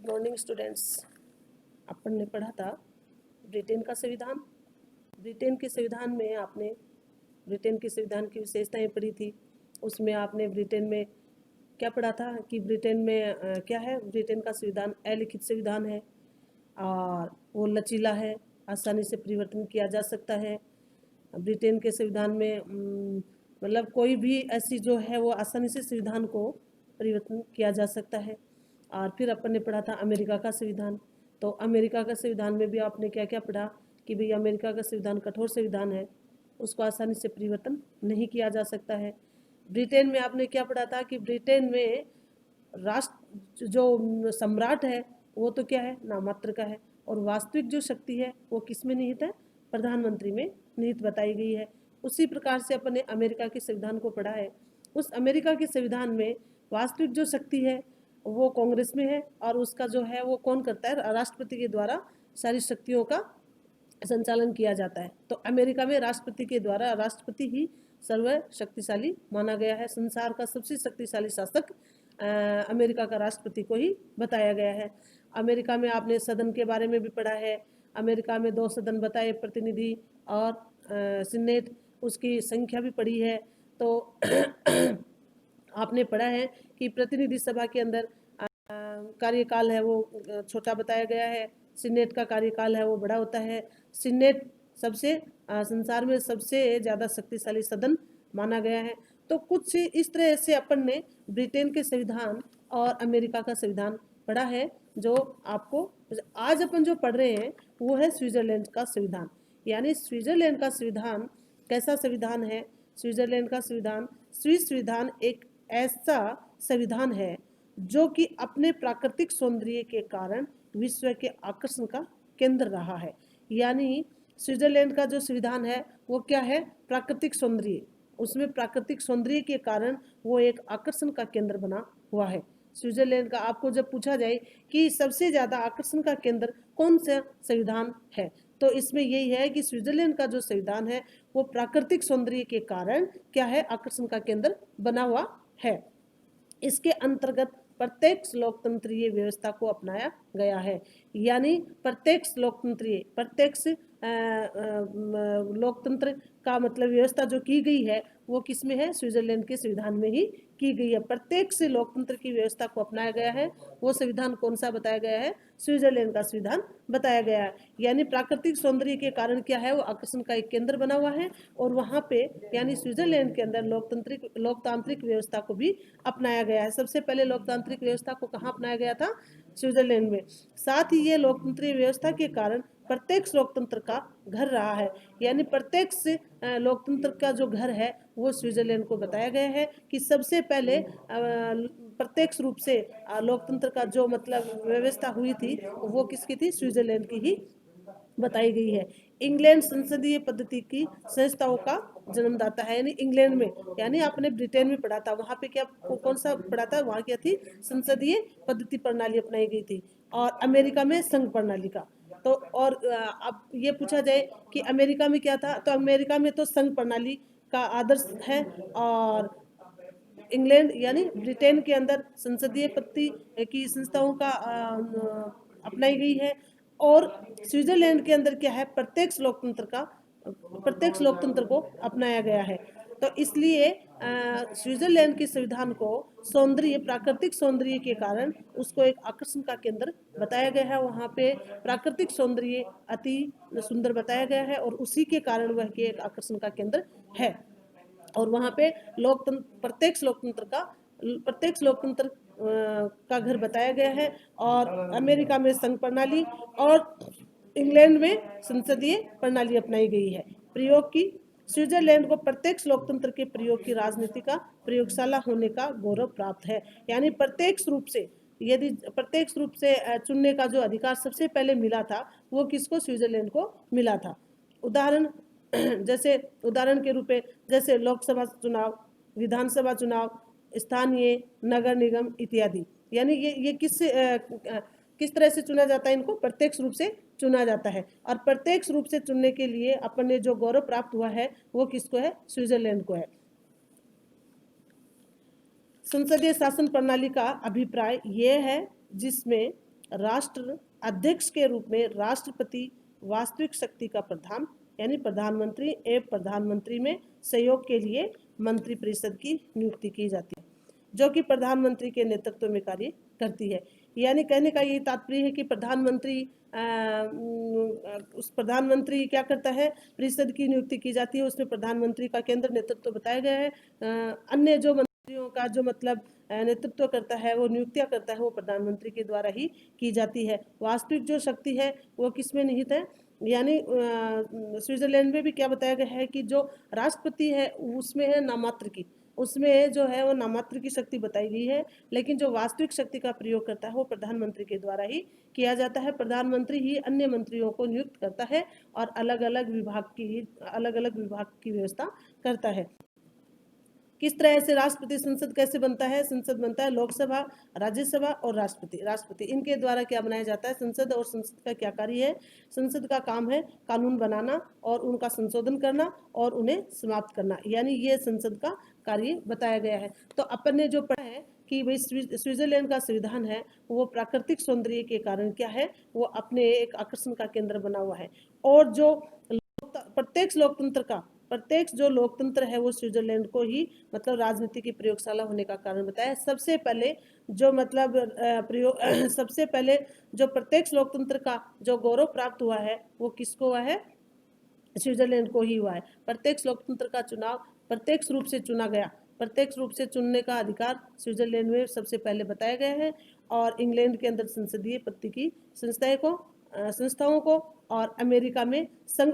Good morning students. अपन ने पढ़ा था ब्रिटेन का संविधान। ब्रिटेन के संविधान में आपने ब्रिटेन के संविधान की विशेषताएं पढ़ी थी। उसमें आपने ब्रिटेन में क्या पढ़ा था कि ब्रिटेन में क्या है, ब्रिटेन का संविधान अलिखित संविधान है और वो लचीला है, आसानी से परिवर्तन किया जा सकता है। ब्रिटेन के संविधान में मतलब कोई भी ऐसी जो है वो आसानी से संविधान को परिवर्तन किया जा सकता है। और फिर अपन ने पढ़ा था अमेरिका का संविधान। तो अमेरिका का संविधान में भी आपने क्या क्या पढ़ा कि भाई अमेरिका का संविधान कठोर संविधान है, उसको आसानी से परिवर्तन नहीं किया जा सकता है। ब्रिटेन में आपने क्या पढ़ा था कि ब्रिटेन में राष्ट्र जो सम्राट है वो तो क्या है, नामात्र का है, और वास्तविक जो शक्ति है वो किस में निहित है, प्रधानमंत्री में निहित बताई गई है। उसी प्रकार से अपन ने अमेरिका के संविधान को पढ़ा है। उस अमेरिका के संविधान में वास्तविक जो शक्ति है वो कांग्रेस में है, और उसका जो है वो कौन करता है, राष्ट्रपति के द्वारा सारी शक्तियों का संचालन किया जाता है। तो अमेरिका में राष्ट्रपति के द्वारा राष्ट्रपति ही सर्वशक्तिशाली माना गया है। संसार का सबसे शक्तिशाली शासक अमेरिका का राष्ट्रपति को ही बताया गया है। अमेरिका में आपने सदन के बारे में भी पढ़ा है। अमेरिका में 2 सदन बताए, प्रतिनिधि और सीनेट, उसकी संख्या भी पढ़ी है। तो आपने पढ़ा है कि प्रतिनिधि सभा के अंदर कार्यकाल है वो छोटा बताया गया है, सीनेट का कार्यकाल है वो बड़ा होता है। सीनेट सबसे संसार में सबसे ज़्यादा शक्तिशाली सदन माना गया है। तो कुछ इस तरह से अपन ने ब्रिटेन के संविधान और अमेरिका का संविधान पढ़ा है। जो आपको आज अपन जो पढ़ रहे हैं वो है स्विट्जरलैंड का संविधान। यानी स्विट्जरलैंड का संविधान कैसा संविधान है? स्विट्जरलैंड का संविधान, स्विस संविधान एक ऐसा संविधान है जो कि अपने प्राकृतिक सौंदर्य के कारण विश्व के आकर्षण का केंद्र रहा है। यानी स्विट्जरलैंड का जो संविधान है वो क्या है, प्राकृतिक सौंदर्य, उसमें प्राकृतिक सौंदर्य के कारण वो एक आकर्षण का केंद्र बना हुआ है। स्विट्जरलैंड का आपको जब पूछा जाए कि सबसे ज़्यादा आकर्षण का केंद्र कौन सा संविधान है, तो इसमें यही है कि स्विट्जरलैंड का जो संविधान है वो प्राकृतिक सौंदर्य के कारण क्या है, आकर्षण का केंद्र बना हुआ है। इसके अंतर्गत प्रत्यक्ष लोकतंत्रीय व्यवस्था को अपनाया गया है। यानी प्रत्यक्ष लोकतंत्र का मतलब व्यवस्था जो की गई है वो किसमें है, स्विट्जरलैंड के संविधान में ही की गई है। प्रत्यक्ष लोकतंत्र की व्यवस्था को अपनाया गया है। वो संविधान कौन सा बताया गया है, स्विट्जरलैंड का संविधान बताया गया है। यानी प्राकृतिक सौंदर्य के कारण क्या है, वो आकर्षण का एक केंद्र बना हुआ है, और वहाँ पे यानी स्विट्जरलैंड के अंदर लोकतांत्रिक व्यवस्था को भी अपनाया गया है। सबसे पहले लोकतांत्रिक व्यवस्था को कहाँ अपनाया गया था, स्विट्जरलैंड में। साथ ही ये लोकतंत्रीय व्यवस्था के कारण प्रत्यक्ष लोकतंत्र का घर रहा है। यानी प्रत्यक्ष लोकतंत्र का जो घर है वो स्विट्जरलैंड को बताया गया है कि सबसे पहले प्रत्यक्ष रूप से लोकतंत्र का जो मतलब व्यवस्था हुई थी वो किसकी थी, स्विट्जरलैंड की ही बताई गई है। इंग्लैंड संसदीय पद्धति की संस्थाओं का जन्मदाता है। यानी इंग्लैंड में, यानी आपने ब्रिटेन में पढ़ा था, वहां पे क्या कौन सा पढ़ा था, वहां क्या थी, संसदीय पद्धति प्रणाली अपनाई गई थी। और अमेरिका में संघ प्रणाली का। तो और अब ये पूछा जाए कि अमेरिका में क्या था, तो अमेरिका में तो संघ प्रणाली का आदर्श है, और इंग्लैंड यानी ब्रिटेन के अंदर संसदीय पद्धति की संस्थाओं का अपनाई गई है। और स्विट्जरलैंड के अंदर क्या है, प्रत्यक्ष लोकतंत्र को अपनाया गया है। तो इसलिए स्विट्जरलैंड के संविधान को सौंदर्य, प्राकृतिक सौंदर्य के कारण उसको एक आकर्षण का केंद्र बताया गया है। वहाँ पे प्राकृतिक सौंदर्य अति सुंदर बताया गया है, और उसी के कारण वह के एक आकर्षण का केंद्र है। और वहाँ पे प्रत्यक्ष लोकतंत्र का घर बताया गया है। और अमेरिका में संघ प्रणाली और इंग्लैंड में संसदीय प्रणाली अपनाई गई है। प्रयोग की, स्विट्जरलैंड को प्रत्यक्ष लोकतंत्र के प्रयोग की राजनीति का प्रयोगशाला होने का गौरव प्राप्त है। यानी प्रत्यक्ष रूप से चुनने का जो अधिकार सबसे पहले मिला था वो किसको, स्विट्जरलैंड को मिला था। उदाहरण के रूप में जैसे लोकसभा चुनाव, विधानसभा चुनाव, स्थानीय, नगर निगम इत्यादि। यानी ये किस तरह से चुना जाता है, इनको प्रत्यक्ष रूप से चुना जाता है। और प्रत्यक्ष रूप से चुनने के लिए अपन ने जो गौरव प्राप्त हुआ है वो किसको है, स्विट्जरलैंड को है। संसदीय शासन प्रणाली का अभिप्राय ये है जिसमें राष्ट्र अध्यक्ष के रूप में राष्ट्रपति वास्तविक शक्ति का प्रधान यानी प्रधानमंत्री एवं प्रधानमंत्री में सहयोग के लिए मंत्रिपरिषद की नियुक्ति की जाती है, जो कि प्रधानमंत्री के नेतृत्व में कार्य करती है। यानी कहने का ये तात्पर्य है कि उस प्रधानमंत्री क्या करता है, परिषद की नियुक्ति की जाती है, उसमें प्रधानमंत्री का केंद्र नेतृत्व बताया गया है। अन्य जो मंत्रियों का जो मतलब नेतृत्व करता है, वो नियुक्तियां करता है, वो प्रधानमंत्री के द्वारा ही की जाती है। वास्तविक जो शक्ति है वो किसमें निहित है, यानी स्विट्जरलैंड में भी क्या बताया गया है कि जो राष्ट्रपति है उसमें है नामात्र की, उसमें जो है वो नामात्र की शक्ति बताई गई है, लेकिन जो वास्तविक शक्ति का प्रयोग करता है वो प्रधानमंत्री के द्वारा ही किया जाता है। प्रधानमंत्री ही अन्य मंत्रियों को नियुक्त करता है और अलग अलग विभाग की व्यवस्था करता है। किस तरह से राष्ट्रपति संसद कैसे बनता है, संसद बनता है लोकसभा, राज्यसभा और राष्ट्रपति इनके द्वारा क्या बनाया जाता है। संसद और संसद का क्या कार्य है, संसद का काम है कानून बनाना और उनका संशोधन करना और उन्हें समाप्त करना, यानी ये संसद का कार्य बताया गया है। तो अपन ने जो पढ़ा है कि भाई स्विट्जरलैंड का संविधान है वो प्राकृतिक सौंदर्य के कारण क्या है, वो अपने एक आकर्षण का केंद्र बना हुआ है। और जो प्रत्येक जो लोकतंत्र है वो स्विट्जरलैंड को ही मतलब राजनीति की प्रयोगशाला होने का कारण बताया। सबसे पहले जो मतलब सबसे पहले जो प्रत्येक लोकतंत्र का जो गौरव प्राप्त हुआ है वो किसको हुआ है, स्विट्जरलैंड को ही हुआ है। प्रत्येक लोकतंत्र का चुनाव प्रत्यक्ष रूप से चुना गया, प्रत्यक्ष रूप से चुनने का अधिकार स्विट्जरलैंड में सबसे पहले बताया गया है। और इंग्लैंड के अंदर संसदीय पद्धति की संस्थाओं को और अमेरिका में संघ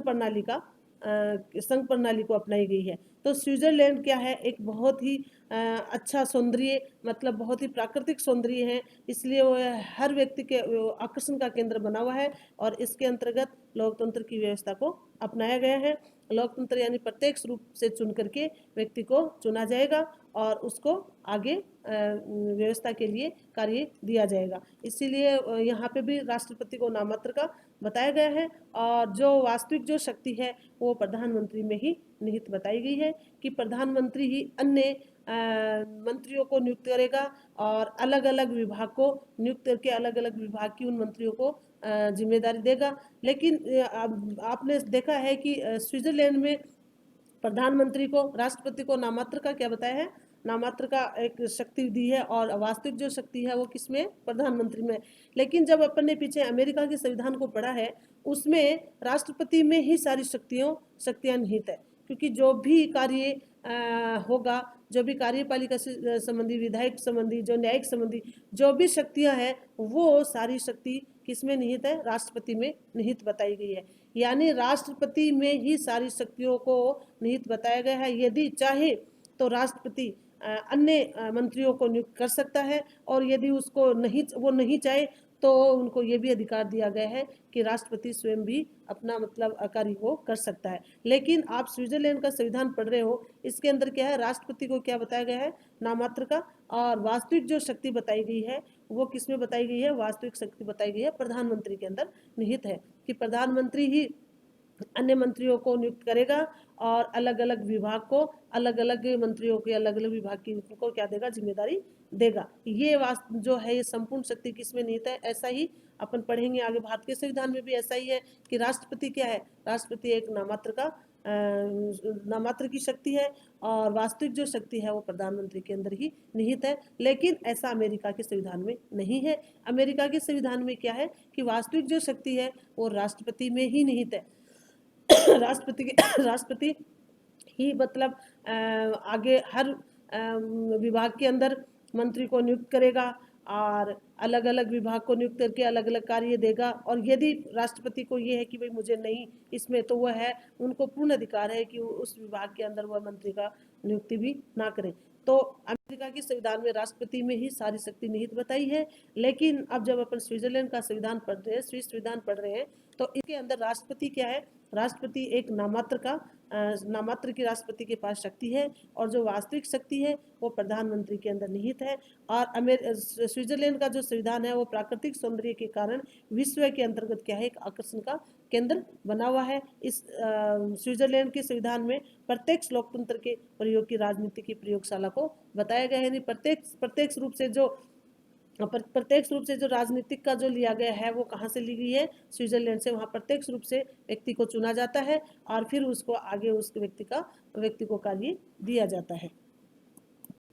प्रणाली को अपनाई गई है। तो स्विट्जरलैंड क्या है, एक बहुत ही अच्छा सौंदर्य मतलब बहुत ही प्राकृतिक सौंदर्य है, इसलिए वो हर व्यक्ति के आकर्षण का केंद्र बना हुआ है। और इसके अंतर्गत लोकतंत्र की व्यवस्था को अपनाया गया है। लोकतंत्र यानी प्रत्यक्ष रूप से चुन करके व्यक्ति को चुना जाएगा और उसको आगे व्यवस्था के लिए कार्य दिया जाएगा। इसीलिए यहाँ पे भी राष्ट्रपति को नाममात्र का बताया गया है। और जो वास्तविक जो शक्ति है वो प्रधानमंत्री में ही निहित बताई गई है कि प्रधानमंत्री ही अन्य मंत्रियों को नियुक्त करेगा और अलग अलग विभाग को नियुक्त करके अलग अलग विभाग की उन मंत्रियों को जिम्मेदारी देगा। लेकिन आपने देखा है कि स्विट्जरलैंड में प्रधानमंत्री को राष्ट्रपति को नाममात्र का क्या बताया है, नाममात्र का एक शक्ति दी है और वास्तविक जो शक्ति है वो किसमें, प्रधानमंत्री में। लेकिन जब अपन ने पीछे अमेरिका के संविधान को पढ़ा है उसमें राष्ट्रपति में ही सारी शक्तियां निहित है, क्योंकि जो भी कार्य होगा, जो भी कार्यपालिका से संबंधी, विधायक संबंधी, जो न्यायिक संबंधी जो भी शक्तियां हैं वो सारी शक्ति किसमें निहित है, राष्ट्रपति में निहित बताई गई है। यानी राष्ट्रपति में ही सारी शक्तियों को निहित बताया गया है। यदि चाहे तो राष्ट्रपति अन्य मंत्रियों को नियुक्त कर सकता है और यदि उसको नहीं चाहे तो उनको ये भी अधिकार दिया गया है कि राष्ट्रपति स्वयं भी अपना मतलब कार्य को कर सकता है। लेकिन आप स्विट्जरलैंड का संविधान पढ़ रहे हो, इसके अंदर क्या है, राष्ट्रपति को क्या बताया गया है, नाममात्र का। और वास्तविक जो शक्ति बताई गई है वो किसमें बताई गई है, वास्तविक शक्ति बताई गई है प्रधानमंत्री के अंदर निहित है कि प्रधानमंत्री ही अन्य मंत्रियों को नियुक्त करेगा और अलग अलग विभाग को अलग अलग मंत्रियों के अलग अलग विभाग की को क्या देगा, जिम्मेदारी देगा। ये जो है ये संपूर्ण शक्ति किसमें निहित है, ऐसा ही अपन पढ़ेंगे आगे। भारत के संविधान में भी ऐसा ही है कि राष्ट्रपति क्या है, राष्ट्रपति एक नाममात्र की शक्ति है और वास्तविक जो शक्ति है वो प्रधानमंत्री के अंदर ही निहित है। लेकिन ऐसा अमेरिका के संविधान में नहीं है। अमेरिका के संविधान में क्या है कि वास्तविक जो शक्ति है वो राष्ट्रपति में ही निहित है। राष्ट्रपति ही मतलब आगे हर विभाग के अंदर मंत्री को नियुक्त करेगा और अलग अलग विभाग को नियुक्त करके अलग अलग कार्य देगा। और यदि राष्ट्रपति को ये है कि भाई मुझे नहीं इसमें, तो वह है, उनको पूर्ण अधिकार है कि उस विभाग के अंदर वह मंत्री का नियुक्ति भी ना करें। तो अमेरिका के संविधान में राष्ट्रपति में ही सारी शक्ति निहित बताई है। लेकिन अब जब अपन स्विट्जरलैंड का संविधान पढ़ रहे हैं, स्विस संविधान पढ़ रहे हैं, तो इसके अंदर राष्ट्रपति क्या है, राष्ट्रपति एक नाममात्र की राष्ट्रपति के पास शक्ति है और जो वास्तविक शक्ति है वो प्रधानमंत्री के अंदर निहित है। और स्विट्जरलैंड का जो संविधान है वो प्राकृतिक सौंदर्य के कारण विश्व के अंतर्गत क्या है, एक आकर्षण का केंद्र बना हुआ है। इस स्विट्जरलैंड के संविधान में प्रत्यक्ष लोकतंत्र के प्रयोग की राजनीति की प्रयोगशाला को बताया गया है। प्रत्यक्ष रूप से जो प्रत्यक्ष रूप से जो राजनीतिक का जो लिया गया है वो कहाँ से ली गई है? स्विट्जरलैंड से। वहाँ प्रत्यक्ष रूप से व्यक्ति को चुना जाता है और फिर उसको आगे उस व्यक्ति को कार्य दिया जाता है।